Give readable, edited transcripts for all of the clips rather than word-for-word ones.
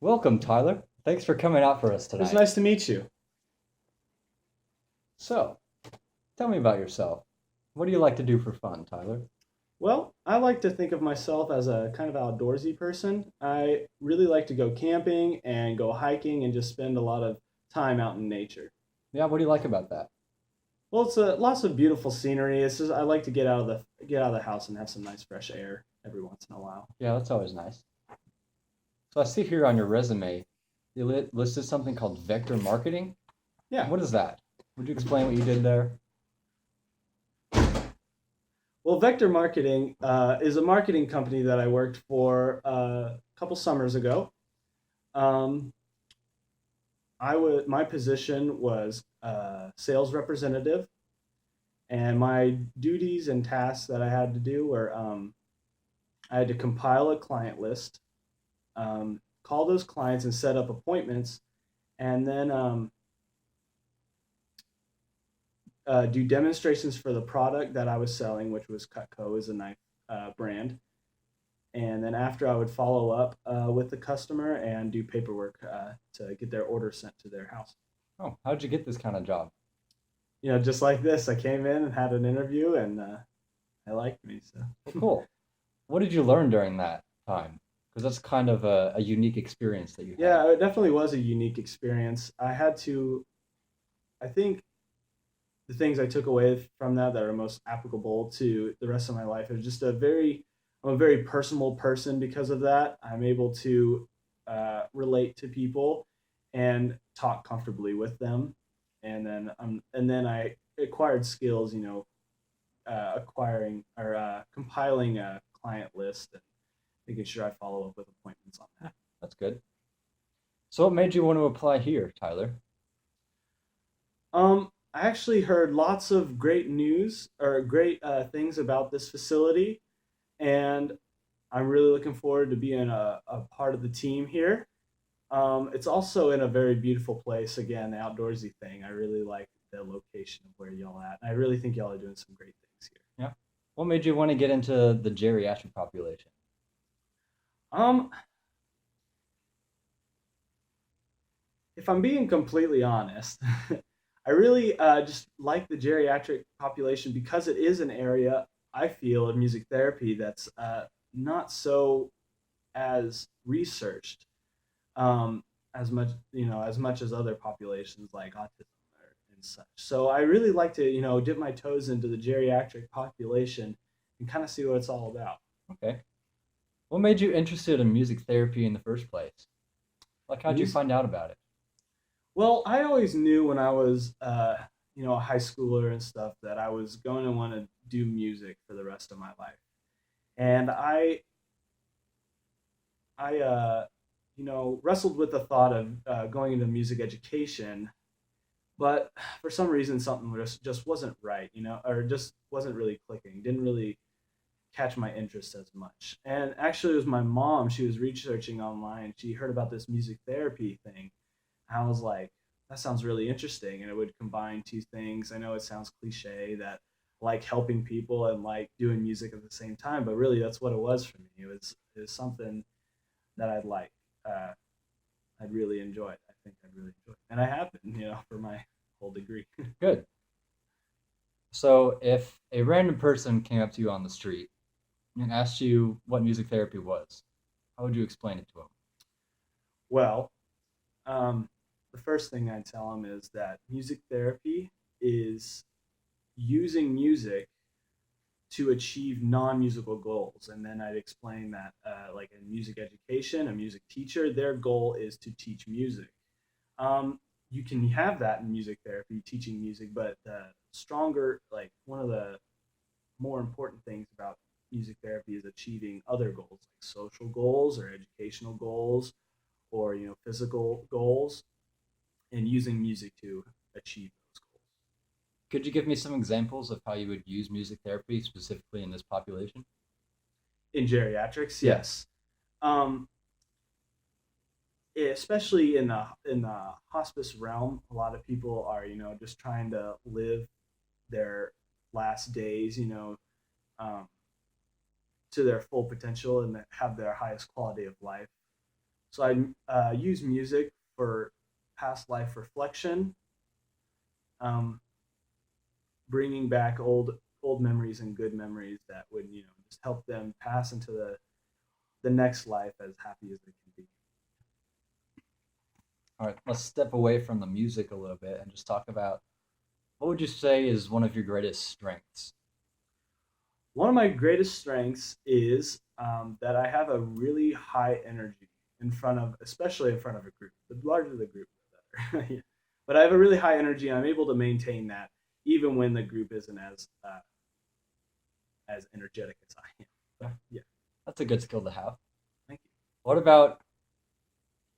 Welcome, Tyler. Thanks for coming out for us It was tonight. nice to meet you. So, tell me about yourself. What do you like to do for fun, Tyler? Well, I like to think of myself as a kind of outdoorsy person. I really like to go camping and go hiking and just spend a lot of time out in nature. Yeah, what do you like about that? Well, it's lots of beautiful scenery. It's just I like to get out of the house and have some nice fresh air every once in a while. Yeah, that's always nice. So, I see here on your resume, you listed something called vector marketing. Yeah. What is that? Would you explain what you did there? Well, Vector Marketing is a marketing company that I worked for a couple summers ago. Um, my position was sales representative, and my duties and tasks that I had to do were I had to compile a client list, call those clients and set up appointments, and then do demonstrations for the product that I was selling, which was Cutco, is a knife brand. And then after, I would follow up with the customer and do paperwork to get their order sent to their house. Oh, how'd you get this kind of job? Just like this, I came in and had an interview, and they liked me. So Well, cool. What did you learn during that time? Because that's kind of a unique experience that you had. yeah, it definitely was a unique experience. I think the things I took away from that are most applicable to the rest of my life is just I'm a very personal person because of that. I'm able to relate to people and talk comfortably with them, and then I acquired skills, acquiring or compiling a client list and making sure I follow up with appointments on that. That's good. So, what made you want to apply here, Tyler? I actually heard lots of great news or great things about this facility, and I'm really looking forward to being a part of the team here. It's also in a very beautiful place. Again, the outdoorsy thing. I really like the location of where y'all at. And I really think y'all are doing some great things here. Yeah. What made you want to get into the geriatric population? Um, if I'm being completely honest, I really just like the geriatric population because it is an area I feel of music therapy that's not so as researched as much as much as other populations like autism and such. So I really like to dip my toes into the geriatric population and kind of see what it's all about. Okay. What made you interested in music therapy in the first place? Like, how'd you Music. find out about it? Well, I always knew when I was a high schooler and stuff that I was going to want to do music for the rest of my life, and I wrestled with the thought of going into music education, but for some reason something just wasn't right, or just wasn't really clicking, didn't really catch my interest as much. And actually, it was my mom. She was researching online. She heard about this music therapy thing. I was like, that sounds really interesting. And it would combine two things. I know it sounds cliche that like helping people and like doing music at the same time, but really that's what it was for me. It was something that uh, I'd really enjoy. I think I'd really enjoy, and I have been, for my whole degree. Good. So, if a random person came up to you on the street and asked you what music therapy was, how would you explain it to them? Well, um, the first thing I tell them is that music therapy is using music to achieve non-musical goals, and then I'd explain that like in music education, a music teacher, their goal is to teach music. um, you can have that in music therapy, teaching music, but the stronger, like one of the more important things about music therapy is achieving other goals, like social goals or educational goals, or physical goals, and using music to achieve those goals. Could you give me some examples of how you would use music therapy specifically in this population? In geriatrics, Yeah. yes. um, Especially in the hospice realm, a lot of people are just trying to live their last days, um, to their full potential and have their highest quality of life. So I use music for past life reflection, um, bringing back old memories and good memories that would just help them pass into the next life as happy as they can be. All right, let's step away from the music a little bit and just talk about what would you say is one of your greatest strengths? One of my greatest strengths is that I have a really high energy especially in front of a group. The larger the group, the better. Yeah. But I have a really high energy, and I'm able to maintain that even when the group isn't as energetic as I am. Yeah, Yeah, that's a good skill to have. thank What about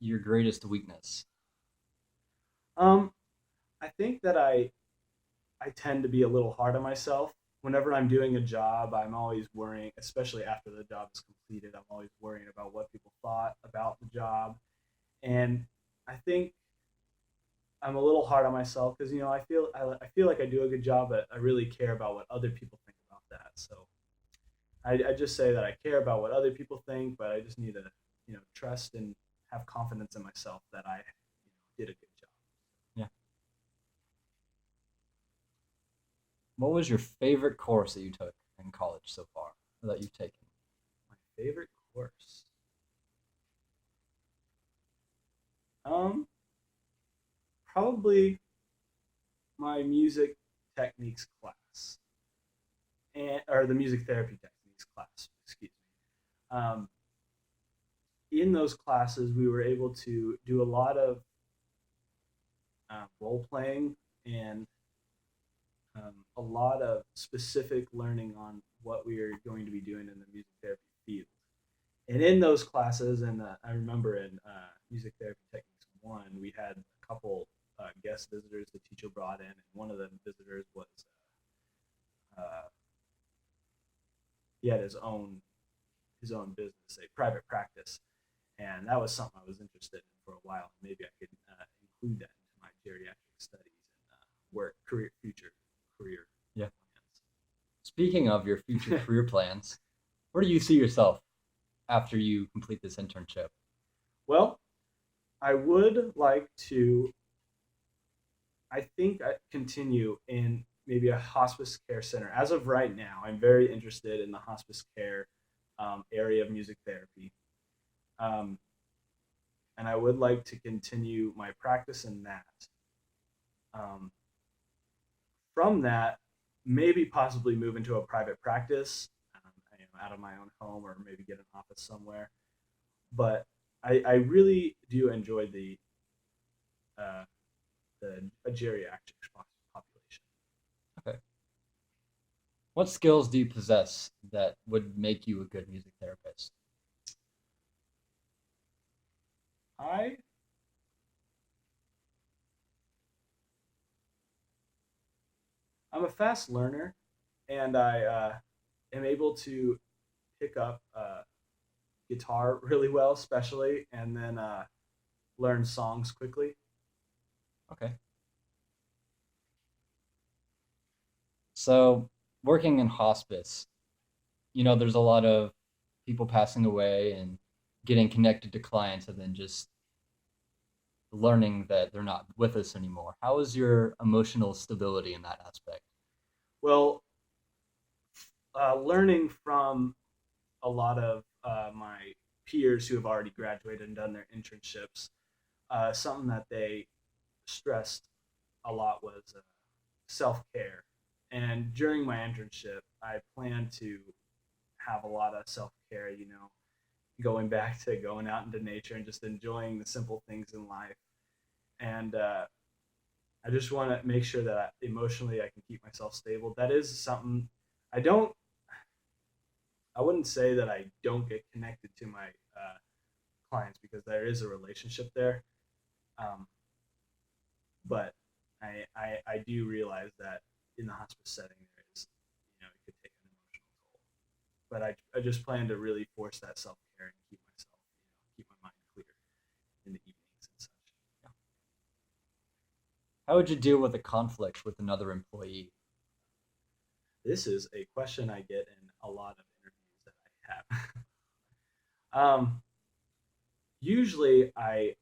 your greatest weakness? you. I think that I tend to be a little hard on myself. Whenever I'm doing a job, I'm always worrying, especially after the job is completed, I'm always worrying about what people thought about the job. And I think I'm a little hard on myself because I feel like I do a good job, but I really care about what other people think about that. So I just say that I care about what other people think, but I just need to trust and have confidence in myself that I did a good job. Yeah. What was your favorite course that you took in college so far, or that you've taken? My favorite course, um, probably my music techniques class, and or the music therapy techniques class. Excuse me. In those classes, we were able to do a lot of role playing and a lot of specific learning on what we are going to be doing in the music therapy field. And in those classes, and I remember in Music Therapy Techniques 1, we had a couple guest visitors the teacher brought in, and one of the visitors was uh, he had his own business, a private practice, and that was something I was interested in for a while. Maybe I could include that into my geriatric studies and future career Yeah. plans. Speaking of your future career plans, where do you see yourself after you complete this internship? Well, I would like to, I think, continue in maybe a hospice care center. As of right now, I'm very interested in the hospice care area of music therapy. Um, and I would like to continue my practice in that. Um, from that, maybe possibly move into a private practice out of my own home or maybe get an office somewhere. But I really do enjoy uh, the geriatric population. Okay. What skills do you possess that would make you a good music therapist? I I'm a fast learner, and I am able to pick up guitar really well, especially, and then learn songs quickly. Okay. So, working in hospice, there's a lot of people passing away and getting connected to clients and then just learning that they're not with us anymore. How is your emotional stability in that aspect? Well, learning from a lot of my peers who have already graduated and done their internships, something that they stressed a lot was self care. And during my internship, I plan to have a lot of self care, going back to going out into nature and just enjoying the simple things in life. And I just want to make sure that emotionally I can keep myself stable. That is something I don't, I wouldn't say that I don't get connected to my clients because there is a relationship there. Um, but I do realize that in the hospice setting, there is, it could take an emotional toll. But I just plan to really force that self care and keep myself, keep my mind clear in the evenings and such. How would you deal with a conflict with another employee? This is a question I get in a lot of interviews that I have. um, Usually I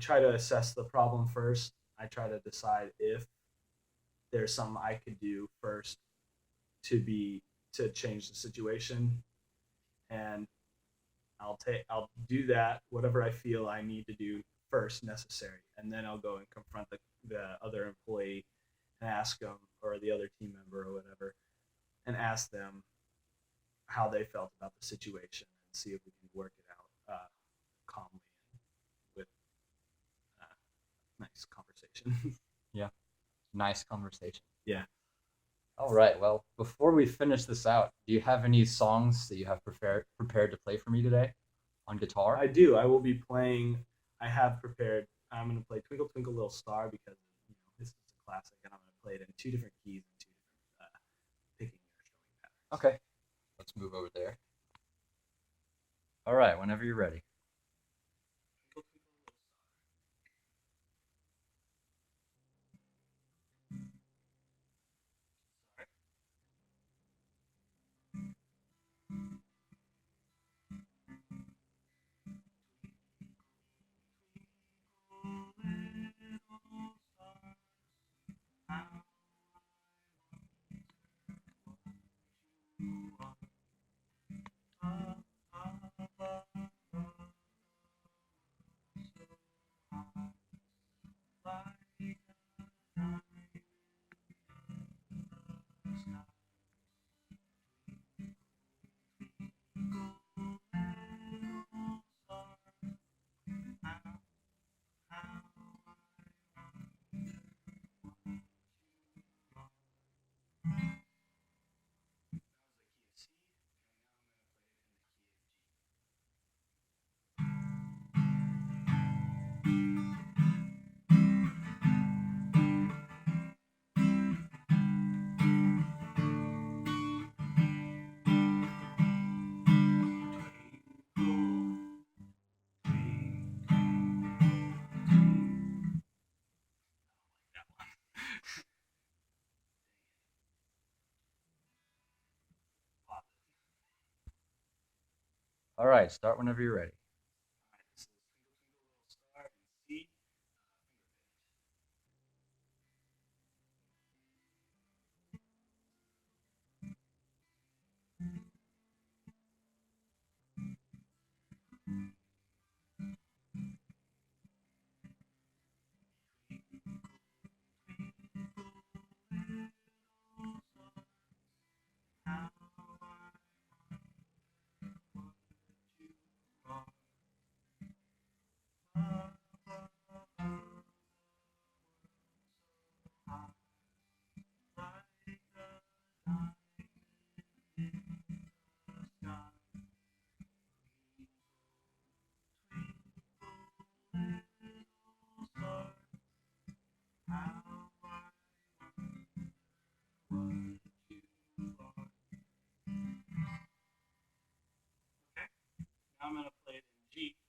try to assess the problem first. I try to decide if there's something I could do first to be to change the situation, and I'll do that whatever I feel I need to do first necessary, and then I'll go and confront the other employee and ask them, or the other team member or whatever, and ask them how they felt about the situation and see if we can work it out calmly with nice conversation. Yeah. Nice conversation. Yeah. All right. Well, before we finish this out, do you have any songs that you have prepared to play for me today on guitar? I do. I will be playing. I have prepared. I'm going to play Twinkle Twinkle Little Star because this is a classic, and I'm going to play it in two different keys and two different picking or strumming patterns. Okay. Let's move over there. All right. Whenever you're ready. Twinkle, twinkle, little star. All right. Start whenever you're ready. This is Twinkle Twinkle Little Star in C. Now I'm going to play it in G with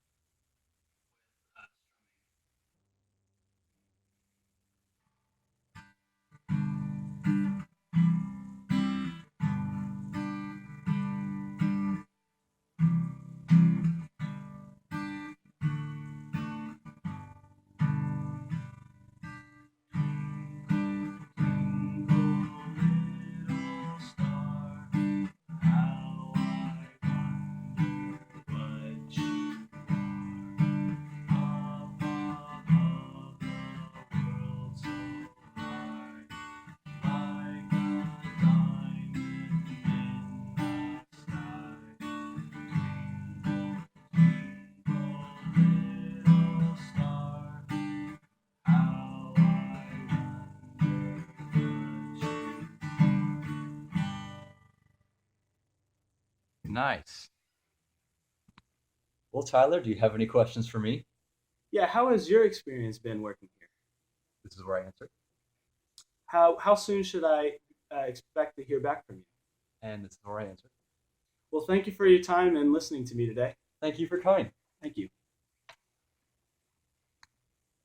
Nice. Well, Tyler, do you have any questions for me? Yeah, how has your experience been working here? This is where I answer. How soon should I expect to hear back from you? And this is where I answer. Well, thank you for your time and listening to me today. Thank you for coming. Thank you.